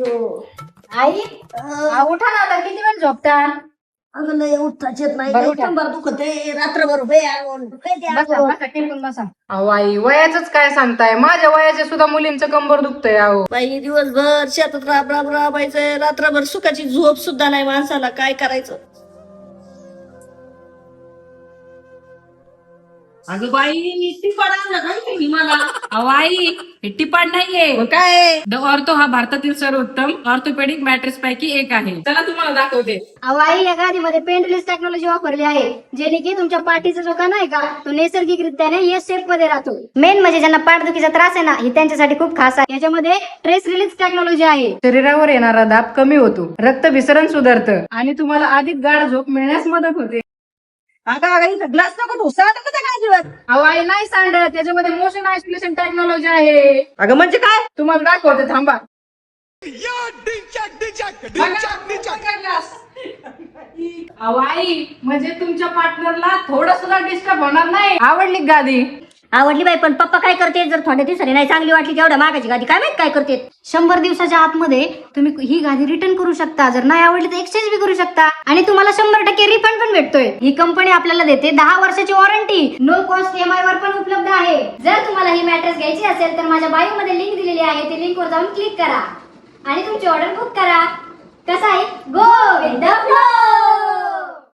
आई उठा ना आता, किती वेळ झोपता? अगं लय उठताच येत नाही, बरं उठा. कंबर दुखते रात्रभर बसा. अहो आई वयाचंच काय सांगताय, माझ्या वयाच्या सुद्धा मुलींचं कंबर दुखतंय. अहो बाई दिवसभर शेतात राबायचं, रात्रभर सुखाची झोप सुद्धा नाही माणसाला, काय करायचं? अगं बाई टिपाड आणलं काय तुम्ही मला? अहो आई हे टिपाड नाहीये. काय द ऑर्थो हा भारतातील सर्वोत्तम ऑर्थोपेडिक मॅट्रेस पैकी एक आहे. चला तुम्हाला दाखवते. आई या गादीमध्ये पेंडलेस टेक्नॉलॉजी वापरली आहे, जेणे की तुमच्या पाठीचा जो कणा आहे का तो नैसर्गिकरित्याने या शेप मध्ये राहतो. मेन म्हणजे ज्यांना पाठदुखीचा त्रास आहे ना, ही त्यांच्यासाठी खूप खास आहे. याच्यामध्ये ट्रेस रिलीज टेक्नॉलॉजी आहे. शरीरावर येणारा दाब कमी होतो, रक्तभिसरण सुधारतं आणि तुम्हाला अधिक गाढ झोप मिळण्यास मदत होते. इथं ग्लास नको ढोसा नको त्या काय दिवस. अहो आई नाही सांडत, त्याच्यामध्ये मोशन आयसोलेशन टेक्नॉलॉजी आहे. अगं म्हणजे काय? तुम्हाला दाखवते, थांबा. अहो आई म्हणजे तुमच्या पार्टनरला थोडं सुद्धा डिस्टर्ब होणार नाही. आवडली का गादी? आवडली बाई, पण पप्पा काय करते जर थोड्या दिवसांनी नाही चांगली वाटली तेवढ्या मागाची गादी काय माहित काय करते. 100 दिवसाच्या आतमध्ये तुम्ही ही गादी रिटर्न करू शकता, जर नाही आवडली तर एक्सचेंज बी करू शकता आणि तुम्हाला 100% रिफंड पण भेटतोय. ही कंपनी आपल्याला देते 10 वर्षाची वॉरंटी, नो कॉस्ट EMI वर पण उपलब्ध आहे. जर तुम्हाला ही मॅट्रेस घ्यायची असेल तर माझ्या बायो मध्ये लिंक दिलेली आहे, ते लिंक वर जाऊन क्लिक करा आणि तुमची ऑर्डर बुक करा. कसं आहे? Go with the flow.